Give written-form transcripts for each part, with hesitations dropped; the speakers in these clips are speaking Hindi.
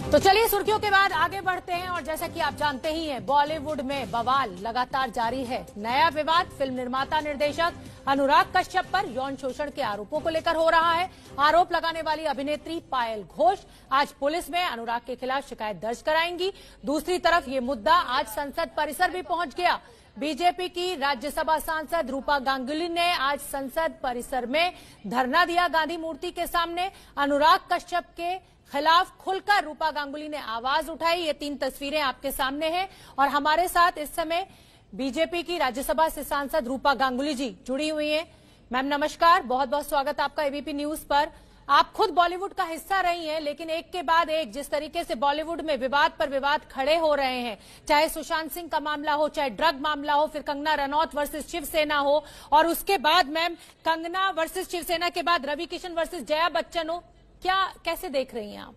तो चलिए सुर्खियों के बाद आगे बढ़ते हैं और जैसा कि आप जानते ही हैं, बॉलीवुड में बवाल लगातार जारी है। नया विवाद फिल्म निर्माता निर्देशक अनुराग कश्यप पर यौन शोषण के आरोपों को लेकर हो रहा है। आरोप लगाने वाली अभिनेत्री पायल घोष आज पुलिस में अनुराग के खिलाफ शिकायत दर्ज कराएंगी। दूसरी तरफ ये मुद्दा आज संसद परिसर भी पहुंच गया। बीजेपी की राज्यसभा सांसद रूपा गांगुली ने आज संसद परिसर में धरना दिया गांधी मूर्ति के सामने। अनुराग कश्यप के खिलाफ खुलकर रूपा गांगुली ने आवाज उठाई। ये 3 तस्वीरें आपके सामने हैं और हमारे साथ इस समय बीजेपी की राज्यसभा से सांसद रूपा गांगुली जी जुड़ी हुई हैं। मैम नमस्कार, बहुत बहुत स्वागत आपका एबीपी न्यूज पर। आप खुद बॉलीवुड का हिस्सा रही हैं, लेकिन एक के बाद एक जिस तरीके से बॉलीवुड में विवाद पर विवाद खड़े हो रहे हैं, चाहे सुशांत सिंह का मामला हो, चाहे ड्रग मामला हो, फिर कंगना रनौत वर्सेस शिवसेना हो, और उसके बाद मैम कंगना वर्सेस शिवसेना के बाद रवि किशन वर्सेस जया बच्चन हो, क्या कैसे देख रही हैं आप?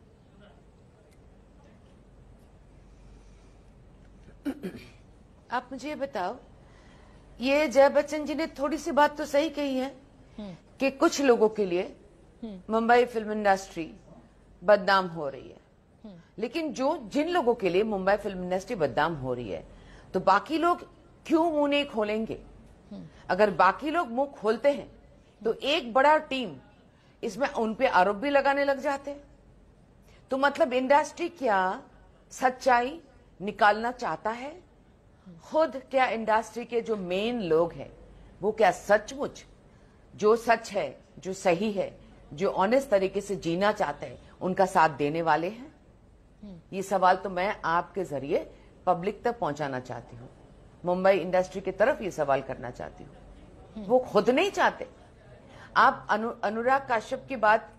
आप मुझे ये बताओ, ये जया बच्चन जी ने थोड़ी सी बात तो सही कही है कि कुछ लोगों के लिए मुंबई फिल्म इंडस्ट्री बदनाम हो रही है, लेकिन जिन लोगों के लिए मुंबई फिल्म इंडस्ट्री बदनाम हो रही है, तो बाकी लोग क्यों मुंह नहीं खोलेंगे? अगर बाकी लोग मुंह खोलते हैं तो एक बड़ा टीम इसमें उन पे आरोप भी लगाने लग जाते हैं। तो मतलब इंडस्ट्री क्या सच्चाई निकालना चाहता है? खुद क्या इंडस्ट्री के जो मेन लोग हैं वो क्या सचमुच जो सच है, जो सही है, जो ऑनेस्ट तरीके से जीना चाहते हैं, उनका साथ देने वाले हैं? ये सवाल तो मैं आपके जरिए पब्लिक तक पहुंचाना चाहती हूँ, मुंबई इंडस्ट्री की तरफ ये सवाल करना चाहती हूँ। वो खुद नहीं चाहते। आप अनुराग कश्यप की बात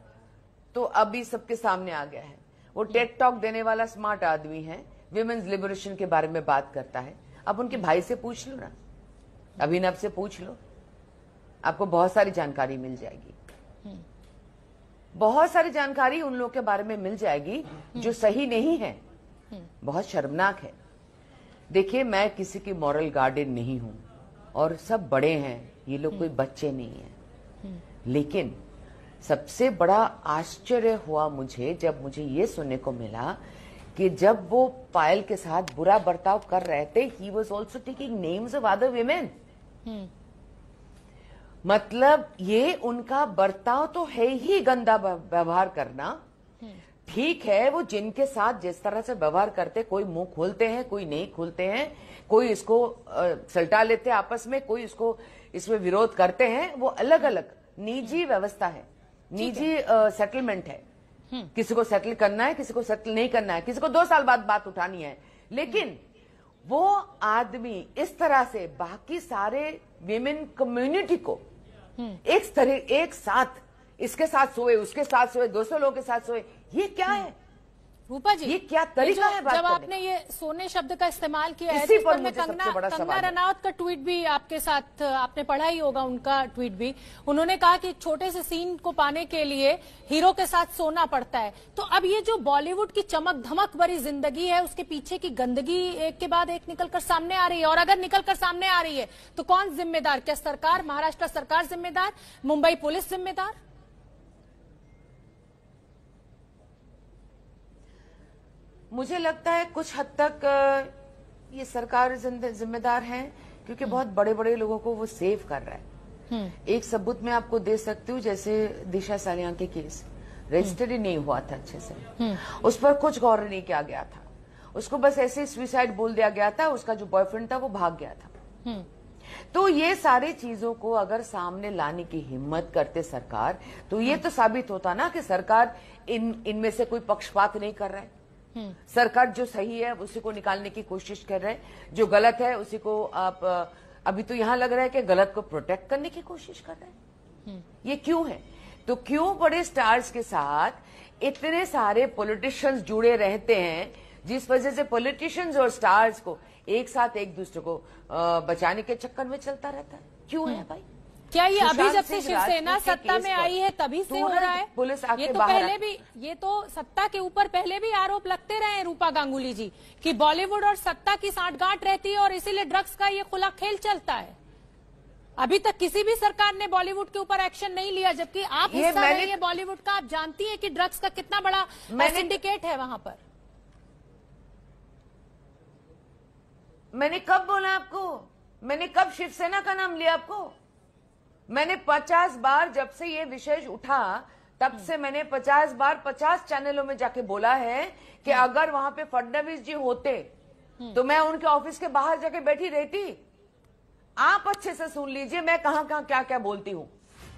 तो अभी सबके सामने आ गया है। वो टेड टॉक देने वाला स्मार्ट आदमी है, विमेन्स लिबरेशन के बारे में बात करता है। अब उनके भाई से पूछ लो ना, अभिनव से पूछ लो, आपको बहुत सारी जानकारी मिल जाएगी। बहुत सारी जानकारी उन लोगों के बारे में मिल जाएगी जो सही नहीं है, बहुत शर्मनाक है। देखिए, मैं किसी की मॉरल गार्डियन नहीं हूं और सब बड़े हैं, ये लोग कोई बच्चे नहीं हैं। लेकिन सबसे बड़ा आश्चर्य हुआ मुझे जब मुझे ये सुनने को मिला कि जब वो पायल के साथ बुरा बर्ताव कर रहे थे, he was also taking names of other women. मतलब ये उनका बर्ताव तो है ही गंदा व्यवहार करना। ठीक है, वो जिनके साथ जिस तरह से व्यवहार करते, कोई मुंह खोलते हैं, कोई नहीं खोलते हैं, कोई इसको सल्टा लेते हैं आपस में, कोई इसको इसमें विरोध करते हैं, वो अलग अलग निजी व्यवस्था है, निजी सेटलमेंट है। किसी को सेटल करना है, किसी को सेटल नहीं करना है, किसी को 2 साल बाद बात उठानी है। लेकिन वो आदमी इस तरह से बाकी सारे विमेन कम्युनिटी को एक साथ इसके साथ सोए, उसके साथ सोए, 200 लोगों के साथ सोए, ये क्या है रूपा जी? ये क्या तरीका है बात जब करने आपने ये सोने शब्द का इस्तेमाल किया है, इसी तो पर में कंगना रनौत का ट्वीट भी आपके साथ, आपने पढ़ा ही होगा उनका ट्वीट भी। उन्होंने कहा कि एक छोटे से सीन को पाने के लिए हीरो के साथ सोना पड़ता है। तो अब ये जो बॉलीवुड की चमक धमक भरी जिंदगी है, उसके पीछे की गंदगी एक के बाद एक निकलकर सामने आ रही है। और अगर निकलकर सामने आ रही है तो कौन जिम्मेदार? क्या सरकार, महाराष्ट्र सरकार जिम्मेदार? मुंबई पुलिस जिम्मेदार? मुझे लगता है कुछ हद तक ये सरकार जिम्मेदार है, क्योंकि बहुत बड़े बड़े लोगों को वो सेव कर रहा है। एक सबूत मैं आपको दे सकती हूँ, जैसे दिशा सालियान के केस रजिस्टर ही नहीं हुआ था अच्छे से, उस पर कुछ गौर नहीं किया गया था, उसको बस ऐसे सुसाइड बोल दिया गया था, उसका जो बॉयफ्रेंड था वो भाग गया था। तो ये सारी चीजों को अगर सामने लाने की हिम्मत करते सरकार, तो ये तो साबित होता ना कि सरकार इनमें से कोई पक्षपात नहीं कर रहा है। सरकार जो सही है उसी को निकालने की कोशिश कर रहे हैं, जो गलत है उसी को आप अभी तो यहां लग रहा है कि गलत को प्रोटेक्ट करने की कोशिश कर रहे हैं। ये क्यों है? तो क्यों बड़े स्टार्स के साथ इतने सारे पॉलिटिशियंस जुड़े रहते हैं, जिस वजह से पॉलिटिशियंस और स्टार्स को एक साथ एक दूसरे को बचाने के चक्कर में चलता रहता है? क्यों है भाई? क्या ये अभी जब से शिवसेना सत्ता में आई है तभी से हो रहा है? पुलिस ये तो पहले भी, ये तो सत्ता के ऊपर पहले भी आरोप लगते रहे हैं रूपा गांगुली जी कि बॉलीवुड और सत्ता की सांठगांठ रहती है और इसीलिए ड्रग्स का ये खुला खेल चलता है। अभी तक किसी भी सरकार ने बॉलीवुड के ऊपर एक्शन नहीं लिया, जबकि आप हिस्सा रही है बॉलीवुड का, आप जानती है कि ड्रग्स का कितना बड़ा सिंडिकेट है वहां पर। मैंने कब बोला आपको? मैंने कब शिवसेना का नाम लिया आपको? मैंने 50 बार जब से ये विषय उठा तब से मैंने 50 बार 50 चैनलों में जाके बोला है कि अगर वहां पे फडणवीस जी होते तो मैं उनके ऑफिस के बाहर जाके बैठी रहती। आप अच्छे से सुन लीजिए मैं कहां कहां क्या क्या बोलती हूं,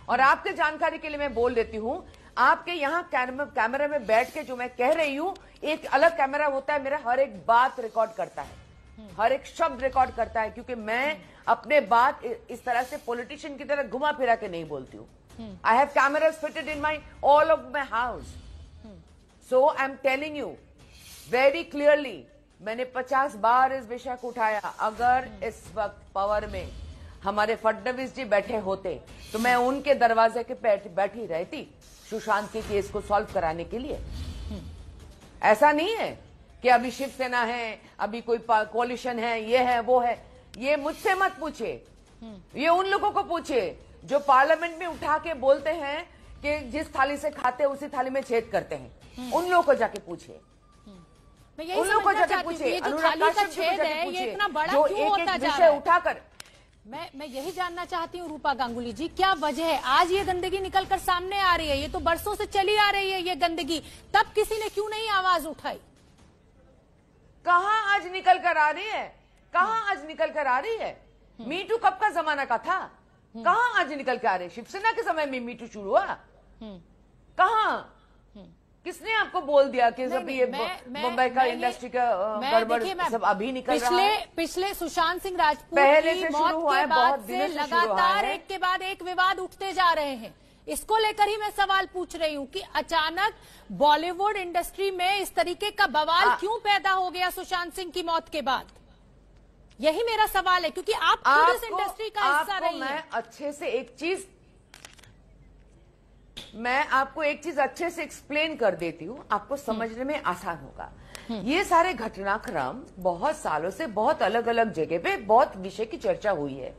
और आपके जानकारी के लिए मैं बोल देती हूं, आपके यहां कैमरे में बैठ के जो मैं कह रही हूं, एक अलग कैमरा होता है, मेरा हर एक बात रिकॉर्ड करता है, हर एक शब्द रिकॉर्ड करता है, क्योंकि मैं अपने बात इस तरह से पॉलिटिशियन की तरह घुमा फिरा के नहीं बोलती हूं। I have cameras fitted in my all of my house, so I am telling you very clearly, मैंने 50 बार इस विषय को उठाया। अगर इस वक्त पावर में हमारे फडणवीस जी बैठे होते तो मैं उनके दरवाजे के बैठी रहती सुशांत के केस को सॉल्व कराने के लिए। ऐसा नहीं है कि अभी शिवसेना है, अभी कोई कोalition है, ये है वो है, ये मुझसे मत पूछे, ये उन लोगों को पूछे जो पार्लियामेंट में उठा के बोलते हैं कि जिस थाली से खाते उसी थाली में छेद करते हैं, उन लोगों को जाके पूछे, उन लोगों को जाके पूछे, अनुराग कश्यप जी को जाके पूछे, जो एक एक विषय उठाकर। मैं यही जानना चाहती हूँ रूपा गांगुली जी, क्या वजह है आज ये गंदगी निकलकर सामने आ रही है? ये तो बरसों से चली आ रही है ये गंदगी, तब किसी ने क्यों नहीं आवाज उठाई? कहां आज निकल कर आ रही है? कहां आज निकल कर आ रही है? मीटू कब का जमाना का था? कहां आज निकल कर आ रही है? शिवसेना के समय में मीटू शुरू हुआ? कहां? किसने आपको बोल दिया कि जब ये मुंबई का इंडस्ट्री का गड़बड़ सब अभी निकल रहा है? पिछले सुशांत सिंह राजपूत पहले की से मौत शुरू हुआ के है, बाद बहुत से दिनों से शुरू हुआ लगातार है। एक के बाद एक विवाद उठते जा रहे हैं। इसको लेकर ही मैं सवाल पूछ रही हूँ कि अचानक बॉलीवुड इंडस्ट्री में इस तरीके का बवाल क्यों पैदा हो गया सुशांत सिंह की मौत के बाद? यही मेरा सवाल है, क्योंकि आप खुद इस इंडस्ट्री का हिस्सा रही हैं। मैं आपको एक चीज अच्छे से एक्सप्लेन कर देती हूँ, आपको समझने में आसान होगा। ये सारे घटनाक्रम बहुत सालों से बहुत अलग अलग जगह पे बहुत विषय की चर्चा हुई है।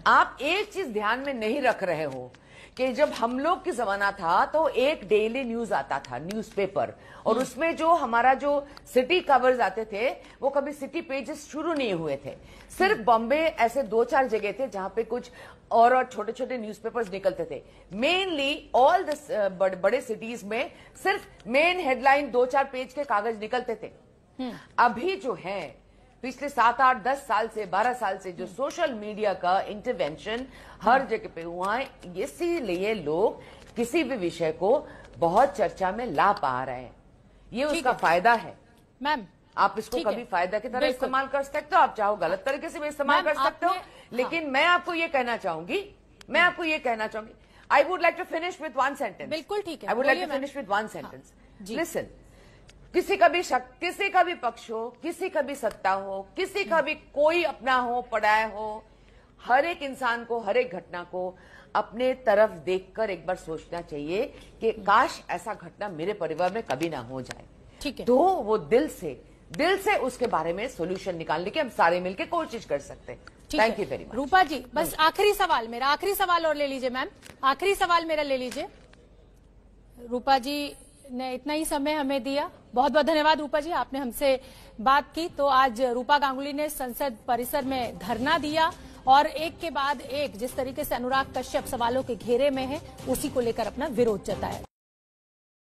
आप एक चीज ध्यान में नहीं रख रहे हो कि जब हम लोग की जमाना था तो एक डेली न्यूज आता था, न्यूज़पेपर, और उसमें जो हमारा जो सिटी कवर्स आते थे वो कभी सिटी पेजेस शुरू नहीं हुए थे। सिर्फ बॉम्बे ऐसे 2-4 जगह थे जहां पे कुछ और छोटे छोटे न्यूज़पेपर्स निकलते थे। मेनली ऑल द बड़े सिटीज में सिर्फ मेन हेडलाइन 2-4 पेज के कागज निकलते थे। अभी जो है पिछले 7-8-10 साल से 12 साल से जो सोशल मीडिया का इंटरवेंशन हर जगह पे हुआ है, इसीलिए लोग किसी भी विषय को बहुत चर्चा में ला पा रहे हैं। ये उसका फायदा है। मैम आप इसको कभी फायदा की तरह इस्तेमाल कर सकते हो, आप चाहो गलत तरीके से भी इस्तेमाल कर सकते हो, लेकिन मैं आपको ये कहना चाहूंगी, I would like to finish with one sentence. बिल्कुल ठीक है, I would like to finish with one sentence. Listen, किसी का भी पक्ष हो, किसी का भी सत्ता हो, किसी का भी कोई अपना हो, पढ़ाया हो, हर एक इंसान को, हर एक घटना को अपने तरफ देखकर एक बार सोचना चाहिए कि काश ऐसा घटना मेरे परिवार में कभी ना हो जाए। ठीक है, तो वो दिल से उसके बारे में सॉल्यूशन निकालने की हम सारे मिलकर कोशिश कर सकते हैं। Thank you very much. Rupa ji, बस आखिरी सवाल और ले लीजिए मैम, आखिरी सवाल मेरा ले लीजिए। रूपा जी ने इतना ही समय हमें दिया, बहुत बहुत धन्यवाद रूपा जी, आपने हमसे बात की। तो आज रूपा गांगुली ने संसद परिसर में धरना दिया और एक के बाद एक जिस तरीके से अनुराग कश्यप सवालों के घेरे में है, उसी को लेकर अपना विरोध जताया।